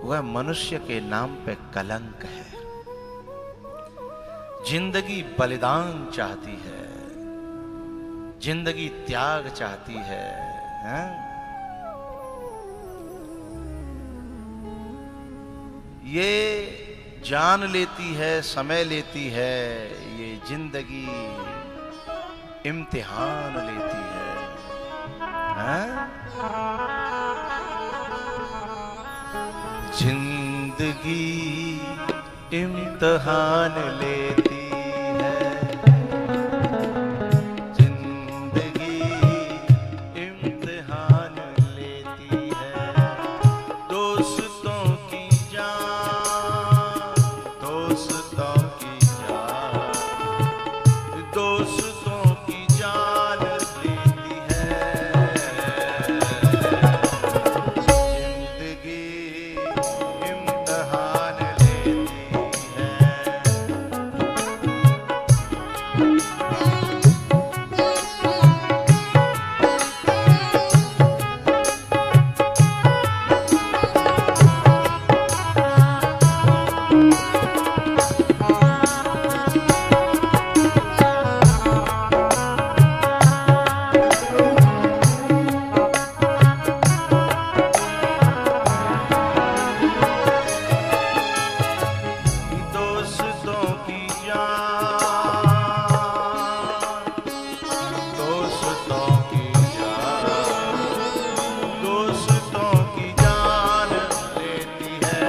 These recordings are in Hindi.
वह मनुष्य के नाम पे कलंक है। जिंदगी बलिदान चाहती है, जिंदगी त्याग चाहती है, हैं? ये जान लेती है, समय लेती है, ये जिंदगी इम्तिहान लेती है, हैं? जिंदगी इम्तिहान लेती है, जिंदगी इम्तिहान लेती है। दोस्तों की जान, दोस्तों की जान, दोस्तों की जान लेती है। जिंदगी इम्तिहान लेती है। दोस्तों की जान, दोस्तों की जान, दोस्तों की जान लेती है।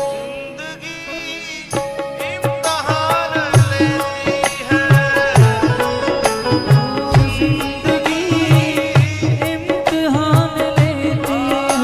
जिंदगी इम्तिहान लेती है। जिंदगी इम्तिहान लेती है।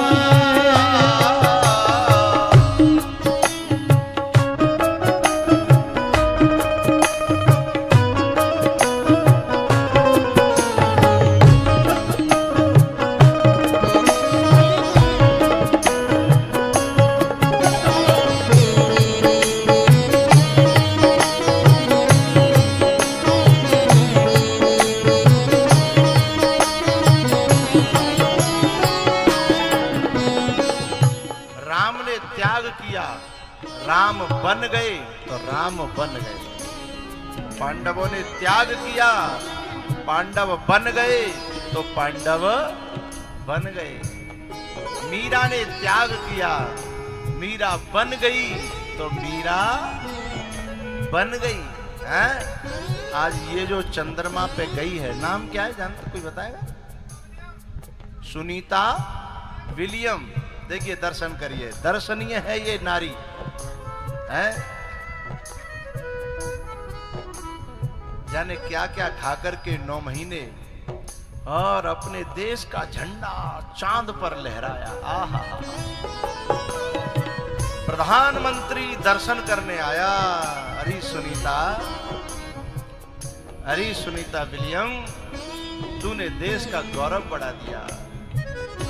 राम ने त्याग किया, राम बन गए तो राम बन गए। पांडवों ने त्याग किया, पांडव बन गए तो पांडव बन गए। मीरा ने त्याग किया, मीरा बन गई तो मीरा बन गई, हैं? आज ये जो चंद्रमा पे गई है, नाम क्या है जानते, कोई बताएगा? सुनीता विलियम। देखिए, दर्शन करिए, दर्शनीय है ये नारी, है? जाने क्या क्या खाकर के 9 महीने और अपने देश का झंडा चांद पर लहराया। आहा, प्रधानमंत्री दर्शन करने आया। अरे सुनीता, अरे सुनीता विलियम, तूने देश का गौरव बढ़ा दिया।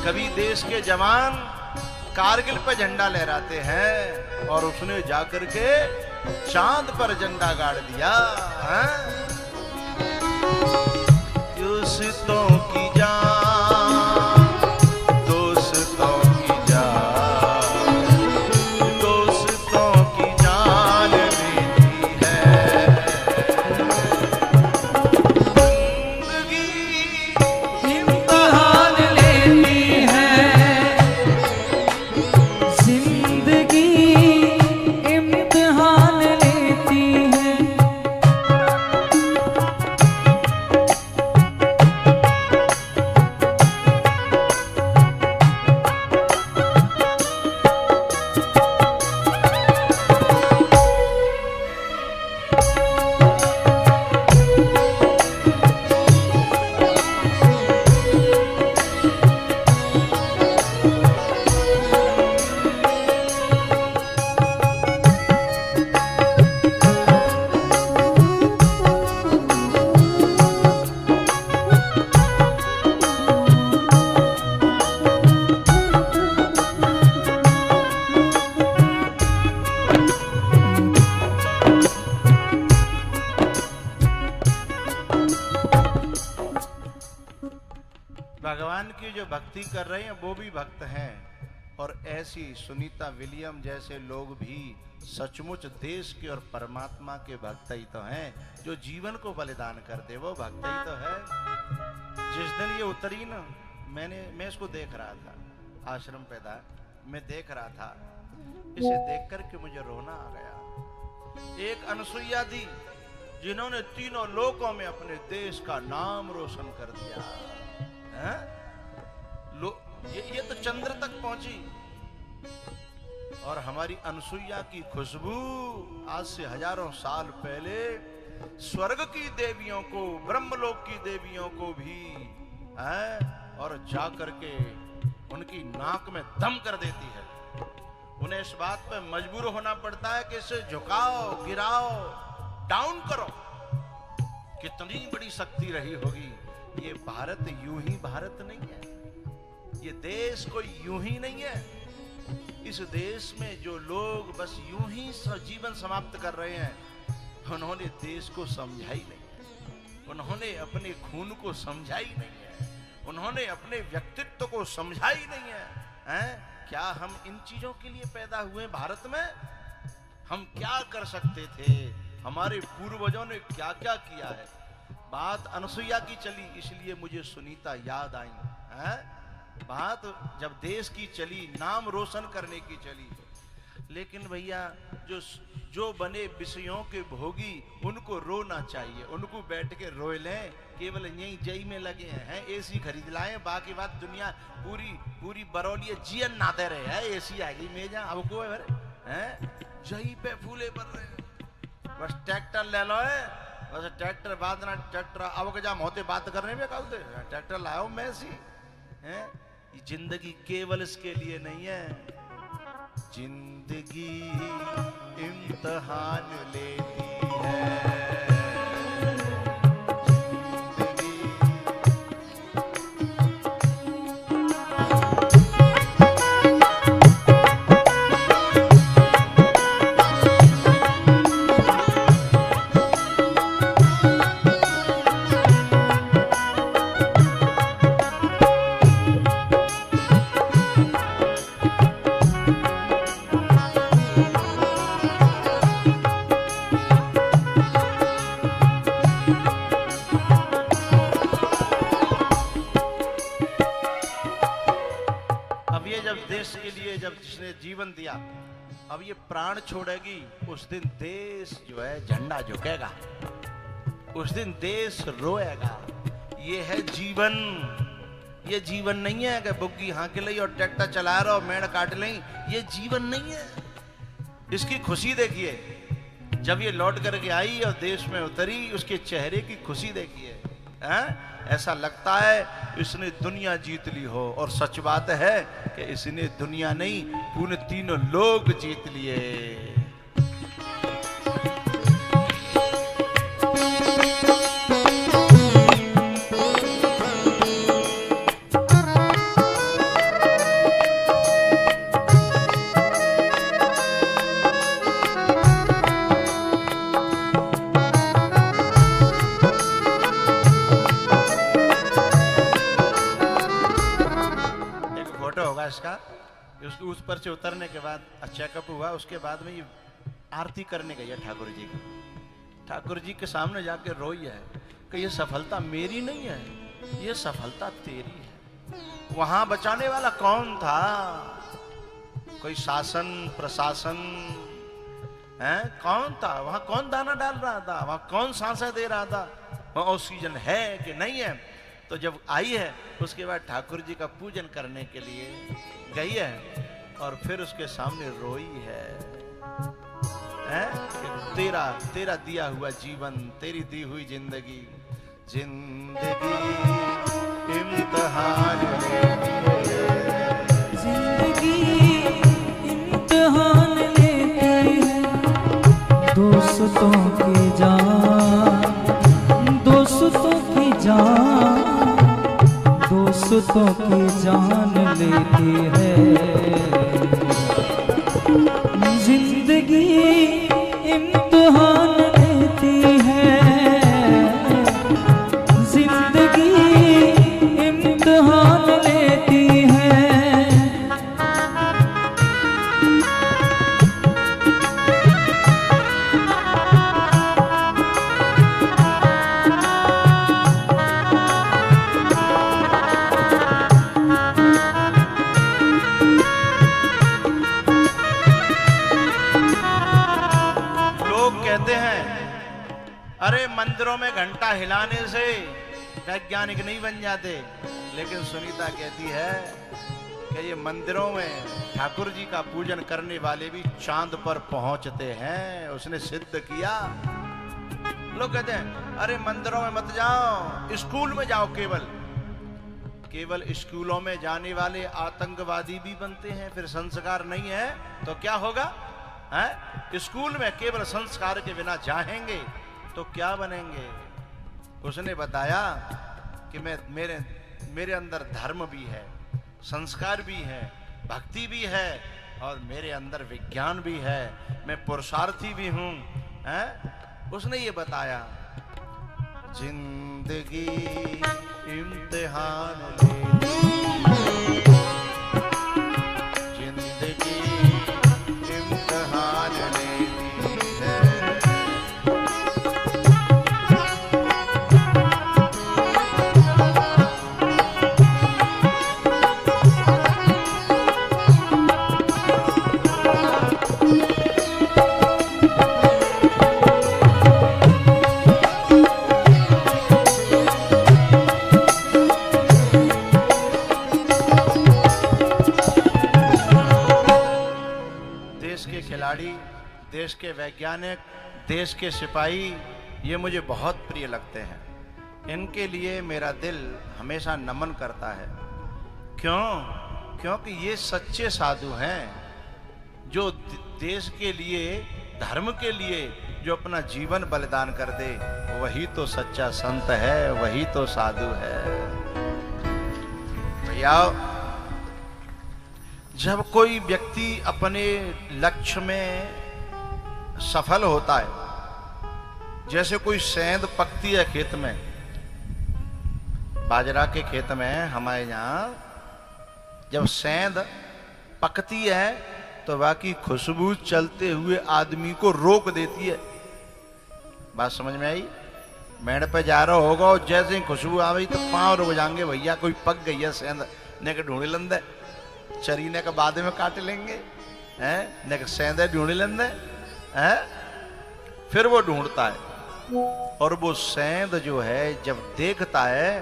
कभी देश के जवान कारगिल पर झंडा लहराते हैं और उसने जाकर के चांद पर झंडा गाड़ दिया, हैं? दोस्तों की जान, दोस्तों की जान, दोस्तों की जान लेती है। जिंदगी इम्तिहान लेती है। जिंदगी इम्तिहान लेती है। भक्ति कर रहे हैं वो भी भक्त हैं, और ऐसी सुनीता विलियम जैसे लोग भी सचमुच देश के और परमात्मा के भक्त ही तो हैं, जो जीवन को बलिदान कर दे वो भक्त ही तो है। जिस दिन ये उतरी ना, मैं इसको देख रहा था आश्रम पैदा, मैं देख रहा था, इसे देख करके मुझे रोना आ गया। एक अनसुईया दी जिन्होंने तीनों लोकों में अपने देश का नाम रोशन कर दिया है? ये तो चंद्र तक पहुंची, और हमारी अनसुईया की खुशबू आज से हजारों साल पहले स्वर्ग की देवियों को, ब्रह्मलोक की देवियों को भी है और जा करके उनकी नाक में दम कर देती है। उन्हें इस बात पे मजबूर होना पड़ता है कि इसे झुकाओ, गिराओ, डाउन करो। कितनी बड़ी शक्ति रही होगी। ये भारत यूं ही भारत नहीं है, ये देश कोई यूं ही नहीं है। इस देश में जो लोग बस यूं ही जीवन समाप्त कर रहे हैं, उन्होंने देश को समझा ही नहीं है, उन्होंने अपने खून को समझा ही नहीं है, उन्होंने अपने व्यक्तित्व को समझा ही नहीं है, हैं? क्या हम इन चीजों के लिए पैदा हुए भारत में? हम क्या कर सकते थे? हमारे पूर्वजों ने क्या क्या किया है? बात अनसुईया की चली, इसलिए मुझे सुनीता याद आई है। बात जब देश की चली, नाम रोशन करने की चली, लेकिन भैया जो बने विषयों के भोगी उनको रोना चाहिए, उनको बैठ के रोए लें। केवल यही जई में लगे हैं, एसी खरीद लाए, बाकी बात दुनिया पूरी बरौली जीवन नाते रहे है। एसी आ गई मेजा, अब को है जही पे फूले पर रहे। बस ट्रैक्टर ले लो है, बस ट्रैक्टर बाद ना ट्रैक्टर अब के जा होते बात करने में कहते ट्रैक्टर लाओ मैं सी है। जिंदगी केवल इसके लिए नहीं है, जिंदगी इम्तिहान लेती है। जीवन दिया, अब ये प्राण छोड़ेगी, उस दिन देश जो है झंडा झुकेगा, उस दिन देश रोएगा। ये है जीवन। ये जीवन नहीं है कि बुग्गी हाँक लई और ट्रैक्टर चला रहा और मेड़ काट लई, ये जीवन नहीं है। इसकी खुशी देखिए, जब ये लौट करके आई और देश में उतरी, उसके चेहरे की खुशी देखिए, ऐसा लगता है इसने दुनिया जीत ली हो। और सच बात है कि इसने दुनिया नहीं, पूरे तीनों लोग जीत लिए। उस पर से उतरने के बाद चेकअप हुआ, उसके बाद में ये आरती करने गई है ठाकुर जी की। ठाकुर जी के सामने जाके रोई है कि ये सफलता मेरी नहीं है, ये सफलता तेरी है। वहां बचाने वाला कौन था? कोई शासन प्रशासन है? कौन था वहां? कौन दाना डाल रहा था वहां? कौन सांसें दे रहा था? वहां ऑक्सीजन है कि नहीं है? तो जब आई है उसके बाद ठाकुर जी का पूजन करने के लिए गई है और फिर उसके सामने रोई है, कि तेरा दिया हुआ जीवन, तेरी दी हुई जिंदगी, जिंदगी इम्तिहान लेती है, जिंदगी इम्तिहान लेती है। दोस्तों की जान, दोस्तों की जान, दोस्तों की जान लेती है। जिंदगी इम्तिहान लेती है, जिंदगी इम्तिहान लेती मंदिरों में घंटा हिलाने से वैज्ञानिक नहीं बन जाते, लेकिन सुनीता कहती है कि ये मंदिरों में ठाकुर जी का पूजन करने वाले भी चांद पर पहुंचते हैं, उसने सिद्ध किया। लोग कहते हैं अरे मंदिरों में मत जाओ, स्कूल में जाओ। केवल स्कूलों में जाने वाले आतंकवादी भी बनते हैं, फिर संस्कार नहीं है तो क्या होगा? है स्कूल में केवल संस्कार के बिना जाएंगे तो क्या बनेंगे? उसने बताया कि मेरे अंदर धर्म भी है, संस्कार भी है, भक्ति भी है और मेरे अंदर विज्ञान भी है, मैं पुरुषार्थी भी हूं। उसने ये बताया, जिंदगी इम्तिहान लेती, जिंदगी इम्तिहान लेती है। देश के वैज्ञानिक, देश के सिपाही, ये मुझे बहुत प्रिय लगते हैं। इनके लिए मेरा दिल हमेशा नमन करता है। क्यों? क्योंकि ये सच्चे साधु हैं जो देश के लिए, धर्म के लिए जो अपना जीवन बलिदान कर दे, वही तो सच्चा संत है, वही तो साधु है। भैया, जब कोई व्यक्ति अपने लक्ष्य में सफल होता है, जैसे कोई सेंध पकती है खेत में, बाजरा के खेत में हमारे यहाँ जब सेंध पकती है तो बाकी खुशबू चलते हुए आदमी को रोक देती है। बात समझ में आई? मेड़ पे जा रहा होगा और जैसे ही खुशबू आ गई तो पांव रुक जाएंगे, भैया कोई पक गई है सेंध, ने के ढूंढ लेंदे, चरीने के बाद में काट लेंगे, हैं ने के सेंधे ढूंढ लेंदे, हैं। फिर वो ढूंढता है और वो सेंध जो है जब देखता है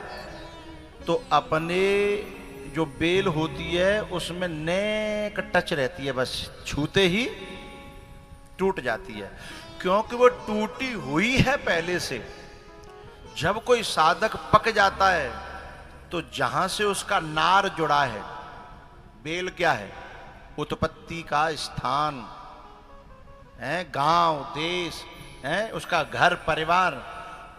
तो अपने जो बेल होती है उसमें नेक टच रहती है, बस छूते ही टूट जाती है, क्योंकि वो टूटी हुई है पहले से। जब कोई साधक पक जाता है तो जहां से उसका नार जुड़ा है, बेल क्या है? उत्पत्ति का स्थान है, गांव देश है, उसका घर परिवार,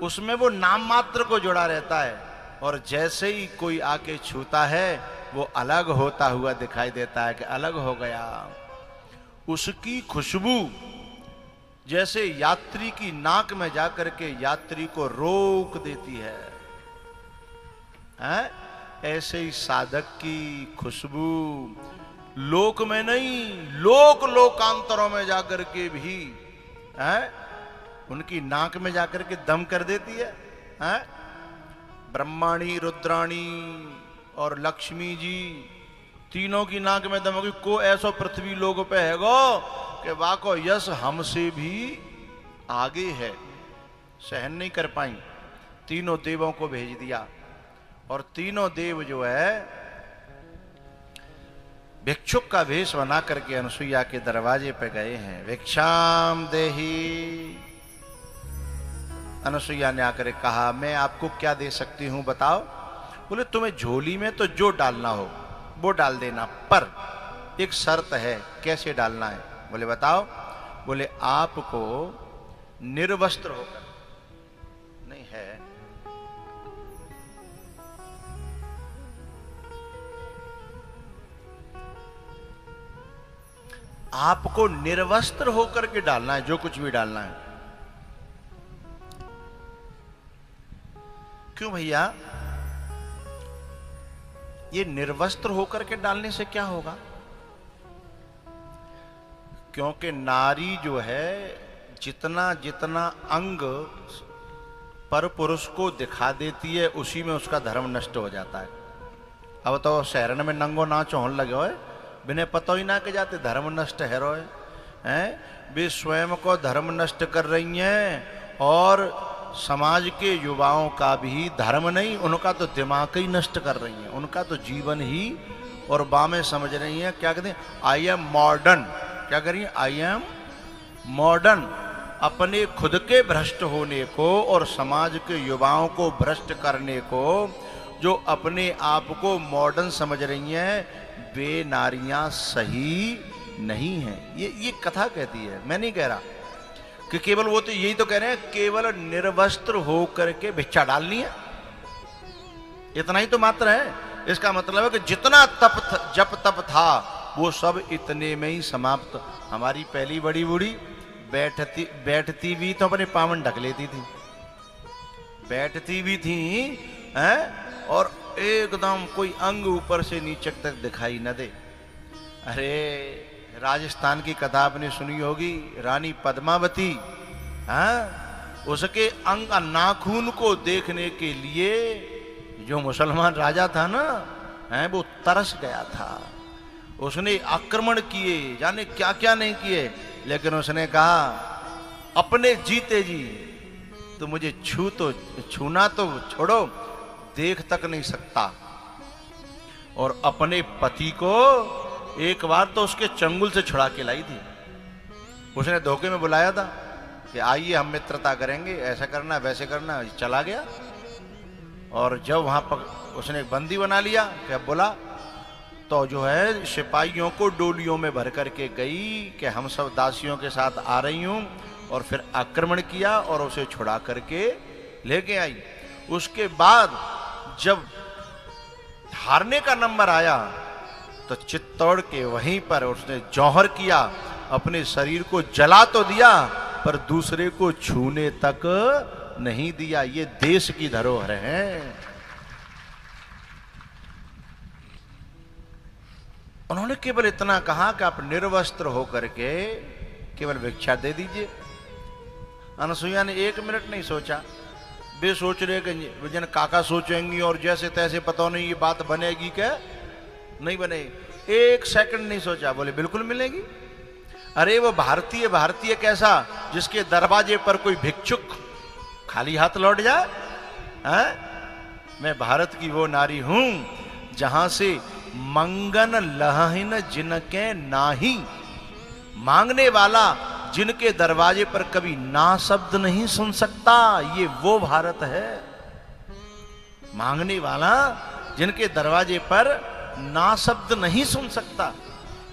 उसमें वो नाम मात्र को जुड़ा रहता है। और जैसे ही कोई आके छूता है वो अलग होता हुआ दिखाई देता है कि अलग हो गया। उसकी खुशबू जैसे यात्री की नाक में जाकर के यात्री को रोक देती है, हैं? ऐसे ही साधक की खुशबू लोक में नहीं, लोकांतरों में जाकर के भी, हैं? उनकी नाक में जाकर के दम कर देती है, हैं? ब्रह्माणी, रुद्राणी और लक्ष्मी जी तीनों की नाक में दम होगी। को ऐसा पृथ्वी लोक पे है गो कि वाको यश हमसे भी आगे है, सहन नहीं कर पाई, तीनों देवों को भेज दिया। और तीनों देव जो है भिक्षुक का वेश बना करके अनुसुईया के दरवाजे पे गए हैं। भिक्षाम देही। अनुसुईया ने आकर कहा, मैं आपको क्या दे सकती हूं बताओ? बोले, तुम्हें झोली में तो जो डालना हो वो डाल देना, पर एक शर्त है। कैसे डालना है? बोले बताओ। बोले, आपको निर्वस्त्र होकर, नहीं है, आपको निर्वस्त्र होकर के डालना है, जो कुछ भी डालना है। क्यों भैया? ये निर्वस्त्र होकर के डालने से क्या होगा? क्योंकि नारी जो है जितना जितना अंग पर पुरुष को दिखा देती है उसी में उसका धर्म नष्ट हो जाता है। अब तो शहरन में नंगो नाच होने लगे हो, बिना पता ही ना के जाते धर्म नष्ट है रोए हैं। वे स्वयं को धर्म नष्ट कर रही हैं और समाज के युवाओं का भी धर्म नहीं, उनका तो दिमाग ही नष्ट कर रही हैं, उनका तो जीवन ही और बामें समझ रही हैं। क्या कहते हैं, आई एम मॉडर्न। क्या करिए, आई एम मॉडर्न। अपने खुद के भ्रष्ट होने को और समाज के युवाओं को भ्रष्ट करने को जो अपने आप को मॉडर्न समझ रही हैं, वे नारियां सही नहीं हैं। ये कथा कहती है, मैं नहीं कह रहा कि केवल वो तो यही तो कह रहे हैं केवल निर्वस्त्र होकर के भिक्षा डालनी है, इतना ही तो मात्र है। इसका मतलब है कि जितना जप तप था वो सब इतने में ही समाप्त। हमारी पहली बड़ी बूढ़ी बैठती भी तो अपने पावन ढक लेती थी, बैठती भी थी हैं, और एकदम कोई अंग ऊपर से नीचे तक दिखाई न दे। अरे राजस्थान की कथा आपने सुनी होगी, रानी पद्मावती, हाँ, उसके अंग नाखून को देखने के लिए जो मुसलमान राजा था ना, हैं, वो तरस गया था। उसने आक्रमण किए, जाने क्या क्या नहीं किए, लेकिन उसने कहा अपने जीते जी तो मुझे छूना तो छोड़ो, देख तक नहीं सकता। और अपने पति को एक बार तो उसके चंगुल से छुड़ा के लाई थी। उसने धोखे में बुलाया था कि आइए हम मित्रता करेंगे, ऐसा करना वैसे करना, चला गया। और जब वहां पर उसने एक बंदी बना लिया, क्या बोला, तो जो है सिपाहियों को डोलियों में भर करके गई कि हम सब दासियों के साथ आ रही हूं, और फिर आक्रमण किया और उसे छुड़ा करके लेके आई। उसके बाद जब हारने का नंबर आया तो चित्तौड़ के वहीं पर उसने जौहर किया, अपने शरीर को जला तो दिया पर दूसरे को छूने तक नहीं दिया। ये देश की धरोहर है। उन्होंने केवल इतना कहा कि आप निर्वस्त्र होकर के केवल भिक्षा दे दीजिए। अनसुईया ने एक मिनट नहीं सोचा, वे सोच रहे कि जन काका सोचेंगी और जैसे तैसे पता नहीं ये बात बनेगी क्या नहीं बनेगी। एक सेकंड नहीं सोचा, बोले बिल्कुल मिलेगी। अरे वो भारतीय, भारतीय कैसा, जिसके दरवाजे पर कोई भिक्षुक खाली हाथ लौट जाए, हैं? मैं भारत की वो नारी हूं जहां से मंगन लहिन जिनके नाही, मांगने वाला जिनके दरवाजे पर कभी ना शब्द नहीं सुन सकता, ये वो भारत है। मांगने वाला जिनके दरवाजे पर ना शब्द नहीं सुन सकता।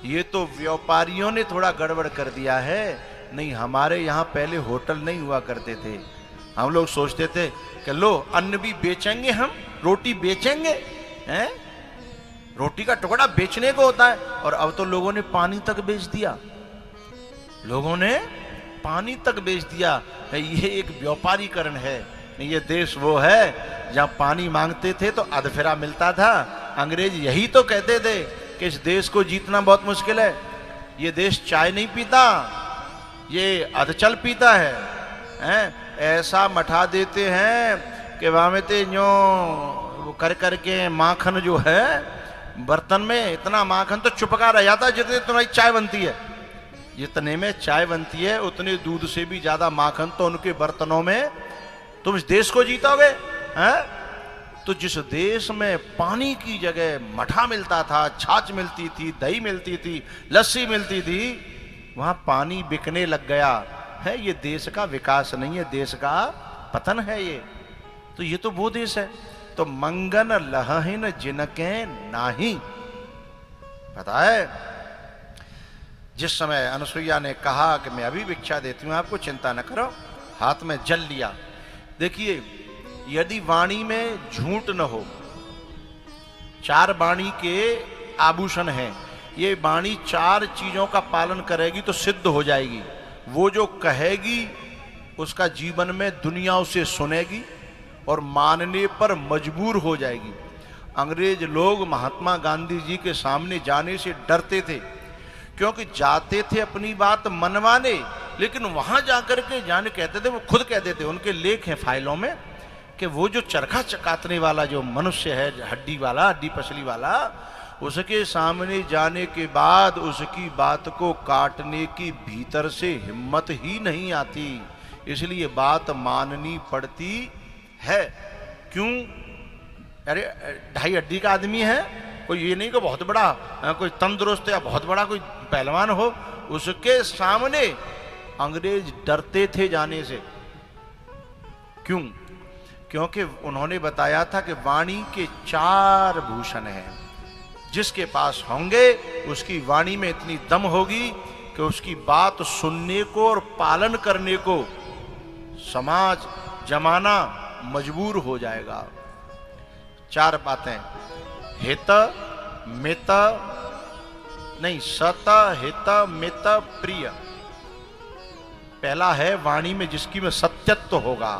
ये तो व्यापारियों ने थोड़ा गड़बड़ कर दिया है। नहीं, हमारे यहां पहले होटल नहीं हुआ करते थे। हम लोग सोचते थे कि लो अन्न भी बेचेंगे, हम रोटी बेचेंगे, हैं? रोटी का टुकड़ा बेचने को होता है। और अब तो लोगों ने पानी तक बेच दिया, लोगों ने पानी तक बेच दिया। ये एक व्यापारीकरण है। ये देश वो है जहां पानी मांगते थे तो अधफेरा मिलता था। अंग्रेज यही तो कहते थे कि इस देश को जीतना बहुत मुश्किल है। ये देश चाय नहीं पीता, ये अधचल पीता है, हैं? ऐसा मठा देते हैं कि वहां में ते न्यो कर करके माखन जो है बर्तन में, इतना माखन तो चुपका रह जाता है जितने तुम्हारी चाय बनती है। जितने में चाय बनती है उतने दूध से भी ज्यादा माखन तो उनके बर्तनों में। तुम इस देश को जीतोगे, हैं? तो जिस देश में पानी की जगह मठा मिलता था, छाछ मिलती थी, दही मिलती थी, लस्सी मिलती थी, वहां पानी बिकने लग गया है। ये देश का विकास नहीं है, देश का पतन है ये। तो ये तो वो देश है। तो मंगन लहिन जिनके नाही, पता है जिस समय अनुसुईया ने कहा कि मैं अभी भिक्षा देती हूं आपको, चिंता न करो, हाथ में जल लिया। देखिए, यदि वाणी में झूठ न हो, 4 वाणी के आभूषण हैं, ये वाणी 4 चीजों का पालन करेगी तो सिद्ध हो जाएगी। वो जो कहेगी उसका जीवन में दुनिया उसे सुनेगी और मानने पर मजबूर हो जाएगी। अंग्रेज लोग महात्मा गांधी जी के सामने जाने से डरते थे, क्योंकि जाते थे अपनी बात मनवाने, लेकिन वहां जाकर के जाने कहते थे, वो खुद कहते थे, उनके लेख हैं फाइलों में, कि वो जो चरखा चकातने वाला जो मनुष्य है, हड्डी वाला, हड्डी पसली वाला, उसके सामने जाने के बाद उसकी बात को काटने की भीतर से हिम्मत ही नहीं आती। इसलिए बात माननी पड़ती है। क्यों? अरे 2.5 हड्डी का आदमी है, कोई ये नहीं कि बहुत बड़ा कोई तंदुरुस्त या बहुत बड़ा कोई पहलवान हो, उसके सामने अंग्रेज डरते थे जाने से। क्यों? क्योंकि उन्होंने बताया था कि वाणी के 4 भूषण हैं, जिसके पास होंगे उसकी वाणी में इतनी दम होगी कि उसकी बात सुनने को और पालन करने को समाज जमाना मजबूर हो जाएगा। 4 बातें, हित मित नहीं, सत हित मित प्रिय। पहला है वाणी में जिसकी में सत्यत्व होगा,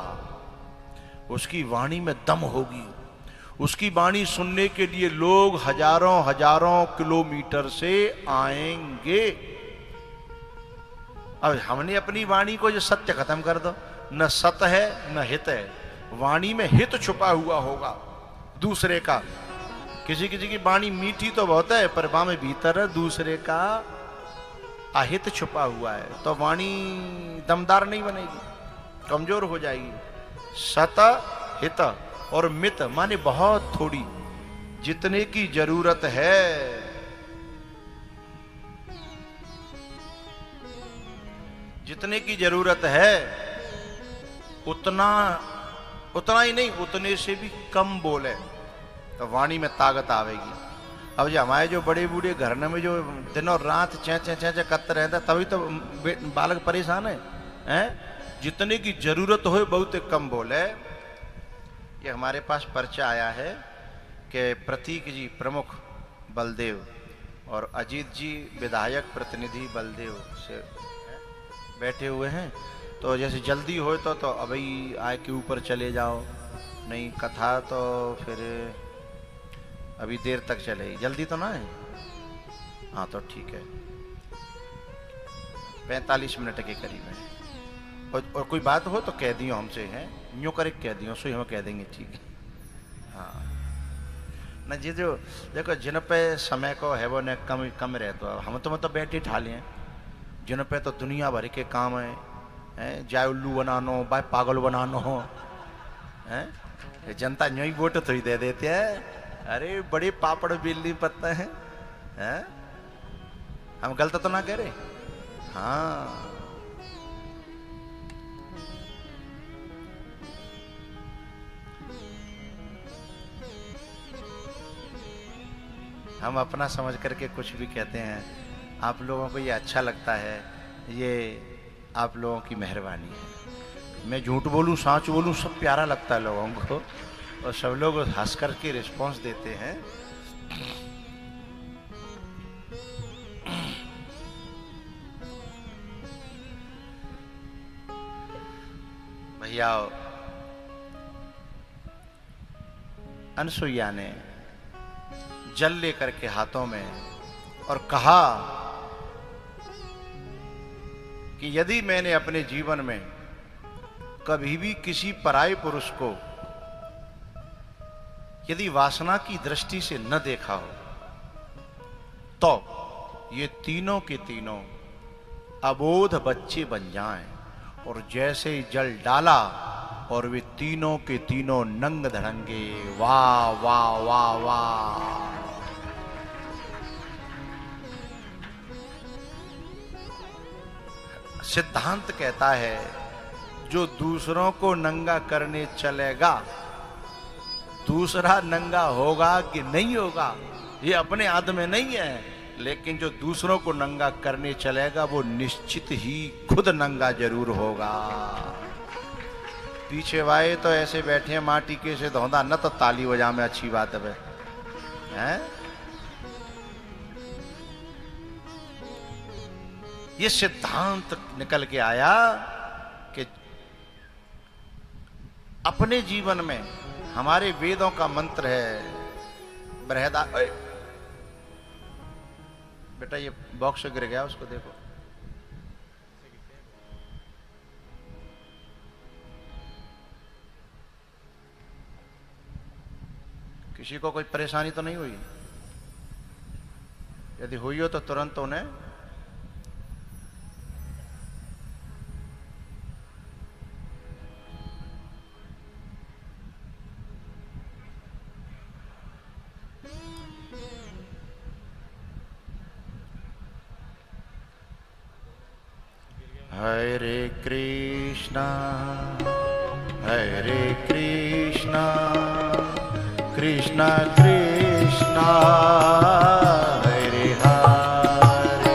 उसकी वाणी में दम होगी, उसकी वाणी सुनने के लिए लोग हजारों हजारों किलोमीटर से आएंगे। अब हमने अपनी वाणी को जो सत्य खत्म कर दो, न सत है न हित है। वाणी में हित छुपा हुआ होगा दूसरे का। किसी किसी की वाणी मीठी तो बहुत है, पर वहां में भीतर दूसरे का अहित छुपा हुआ है, तो वाणी दमदार नहीं बनेगी, कमजोर हो जाएगी। सत हित और मित माने बहुत थोड़ी, जितने की जरूरत है, जितने की जरूरत है उतना ही नहीं, उतने से भी कम बोले तो वाणी में ताकत आवेगी। अब जो हमारे जो बड़े बूढ़े घर में जो दिनों रात चें चें चें चें करते रहता, तभी तो बालक परेशान है। जितने की जरूरत हो बहुत कम बोले। ये हमारे पास पर्चा आया है कि प्रतीक जी प्रमुख बलदेव और अजीत जी विधायक प्रतिनिधि बलदेव से बैठे हुए हैं। तो जैसे जल्दी हो तो अभी आय के ऊपर चले जाओ, नहीं कथा तो फिर अभी देर तक चलेगी, जल्दी तो ना है? हाँ तो ठीक है, 45 मिनट के करीब है। और कोई बात हो तो कह दियो हमसे, हैं यूँ करे कह दियो, सो हम कह देंगे, ठीक है। हाँ ना जी, जो देखो जिन पे समय को है वो न कम कम रहे, तो हम तो मतलब बैठे ठाले हैं, जिन पे तो दुनिया भर के काम है, जाए उल्लू बनानो बाय पागल बनानो हो, हैं जनता यूँ ही वोट तो ही दे देते हैं। अरे बड़े पापड़ बेलनी पत्ता है, हैं? हम गलत तो ना कह रहे? हाँ हम अपना समझ करके कुछ भी कहते हैं, आप लोगों को ये अच्छा लगता है, ये आप लोगों की मेहरबानी है। मैं झूठ बोलूं सच बोलूं सब प्यारा लगता है लोगों को, और सब लोग हंस करके रिस्पॉन्स देते हैं। भैया अनसुईया ने जल लेकर के हाथों में और कहा कि यदि मैंने अपने जीवन में कभी भी किसी पराये पुरुष को यदि वासना की दृष्टि से न देखा हो, तो ये तीनों के तीनों अबोध बच्चे बन जाएं, और जैसे ही जल डाला और वे तीनों के तीनों नंग धड़ंगे। वाह वाह वाह वाह। सिद्धांत कहता है जो दूसरों को नंगा करने चलेगा, दूसरा नंगा होगा कि नहीं होगा ये अपने हाथ में नहीं है, लेकिन जो दूसरों को नंगा करने चलेगा वो निश्चित ही खुद नंगा जरूर होगा। पीछे वाए तो ऐसे बैठे हैं माटी के से धोंदा न, तो ताली बजा में अच्छी बात है। ये सिद्धांत निकल के आया कि अपने जीवन में हमारे वेदों का मंत्र है बृहदा। बेटा ये बॉक्स गिर गया, उसको देखो। किसी को कोई परेशानी तो नहीं हुई? यदि हुई हो तो तुरंत उन्हें हरे कृष्णा हरे कृष्णा कृष्णा कृष्णा हरे हरे।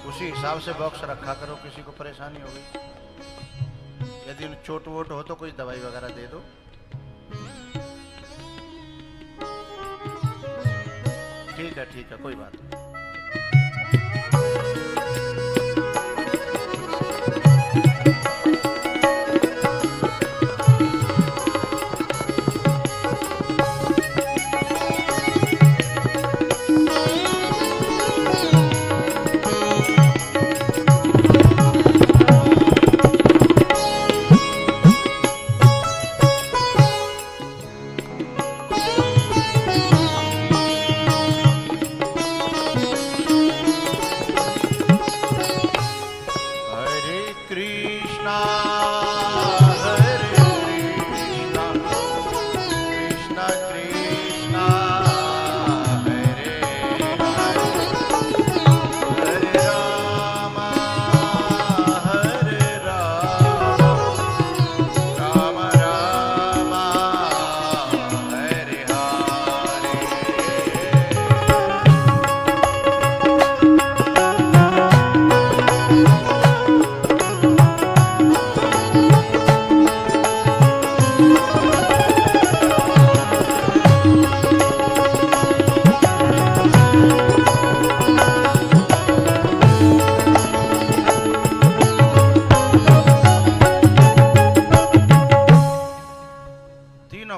उसी हिसाब से बॉक्स रखा करो, किसी को परेशानी हो गई, यदि चोट वोट हो तो कोई दवाई वगैरह दे दो। ठीक है कोई बात नहीं।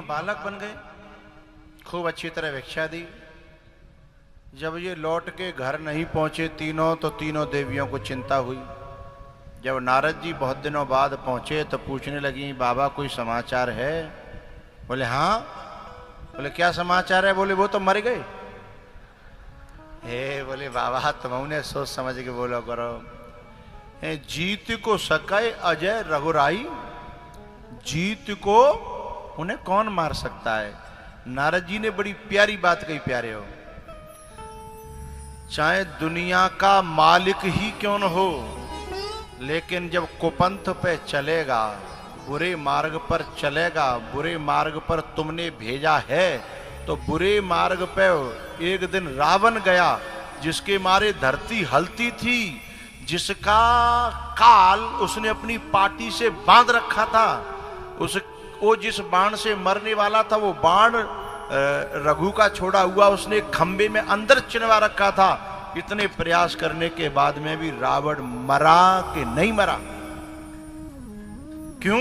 बालक बन गए, खूब अच्छी तरह भिक्षा दी। जब ये लौट के घर नहीं पहुंचे तीनों, तो तीनों देवियों को चिंता हुई। जब नारद जी बहुत दिनों बाद पहुंचे तो पूछने लगी, बाबा कोई समाचार है? बोले हाँ। बोले क्या समाचार है? बोले वो तो मर गए। बोले बाबा तुमने सोच समझ के बोलो करो। जीत को सकाए अजय रघुराई, जीत को उन्हें कौन मार सकता है? नारद जी ने बड़ी प्यारी बात कही, प्यारे हो, चाहे दुनिया का मालिक ही क्यों न हो, लेकिन जब कुपंथ पे चलेगा, बुरे मार्ग पर चलेगा, बुरे मार्ग पर तुमने भेजा है, तो बुरे मार्ग पे एक दिन रावण गया, जिसके मारे धरती हलती थी, जिसका काल उसने अपनी पाटी से बांध रखा था, वो जिस बाण से मरने वाला था, वो बाण रघु का छोड़ा हुआ उसने खंबे में अंदर चिनवा रखा था। इतने प्रयास करने के बाद में भी रावण मरा कि नहीं मरा। क्यों?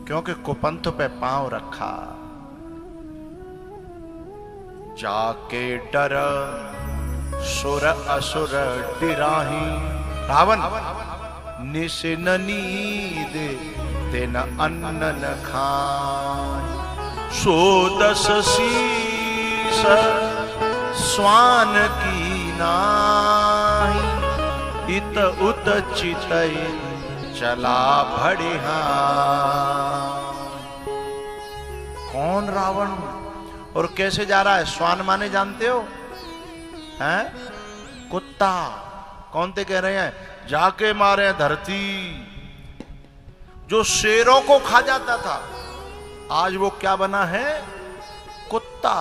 क्योंकि कुपंथ पे पांव रखा। जाके डर सुर असुर डिराही, रावण निस न नीद तेन अन्न न खाए, सो दस शीस स्वान की नाई, इत उत चितई चला भड़िहा। कौन रावण और कैसे जा रहा है? स्वान माने जानते हो? हैं? कुत्ता। कौन ते कह रहे हैं? जाके मारे धरती, जो शेरों को खा जाता था, आज वो क्या बना है? कुत्ता।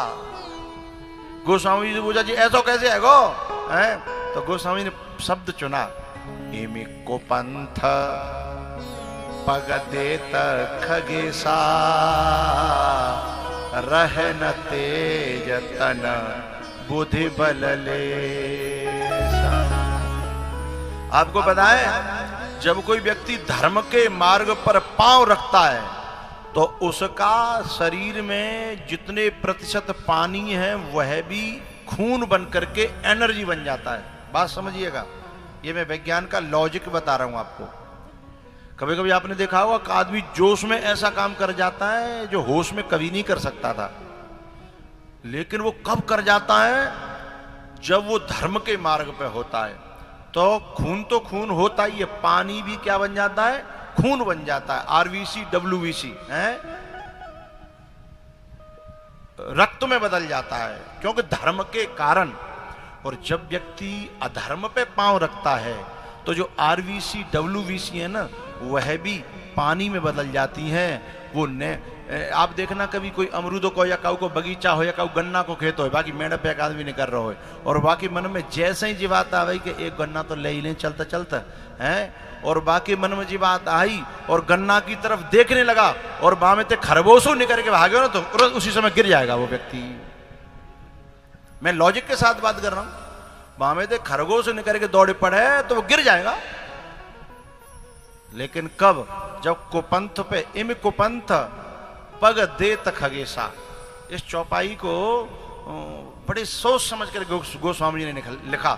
गोस्वामी जी से पूछा, जी ऐसा कैसे है गो? हैं? तो गोस्वामी ने शब्द चुना, इमी को पंथ पग देत खगेसा, रह न तेज तन बुद्धि बल लेसा। आपको पता है, जब कोई व्यक्ति धर्म के मार्ग पर पांव रखता है, तो उसका शरीर में जितने प्रतिशत पानी है वह भी खून बन करके एनर्जी बन जाता है। बात समझिएगा, ये मैं विज्ञान का लॉजिक बता रहा हूं आपको। कभी कभी आपने देखा होगा कि आदमी जोश में ऐसा काम कर जाता है जो होश में कभी नहीं कर सकता था, लेकिन वो कब कर जाता है? जब वो धर्म के मार्ग पे होता है। तो खून होता ही है, पानी भी क्या बन जाता है? खून बन जाता है, आरवीसी डब्ल्यूबीसी है, रक्त में बदल जाता है, क्योंकि धर्म के कारण। और जब व्यक्ति अधर्म पे पांव रखता है तो जो आरवीसी डब्ल्यूबीसी है ना, वह भी पानी में बदल जाती हैं। वो ने आप देखना कभी कोई अमरूदों को या काऊ को बगीचा हो या काऊ गन्ना को खेत हो, बाकी मेढ़ पे एक आदमी नहीं कर रहा हो, और बाकी मन में जैसे ही जी बात आ गई कि एक गन्ना तो ले ही नहीं चलता चलता है, और बाकी मन में जी बात आई और गन्ना की तरफ देखने लगा और बामे ते खरगोशों निकल के भागे ना, तो उसी समय गिर जाएगा वो व्यक्ति। मैं लॉजिक के साथ बात कर रहा हूं। बामे ते खरगोश निकल के दौड़े पड़े तो वो गिर जाएगा। लेकिन कब? जब कुपंथ पे इम कुपंथ पग देत खगेसा। इस चौपाई को बड़े सोच समझ कर गोस्वामी जी ने लिखा,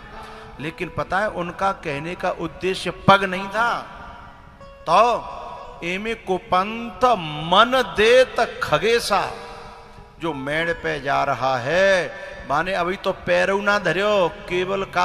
लेकिन पता है उनका कहने का उद्देश्य पग नहीं था। तो एमे कुपंथ मन देत खगेसा, जो मेड़ पे जा रहा है माने अभी तो पैरों ना धर्यो, केवल का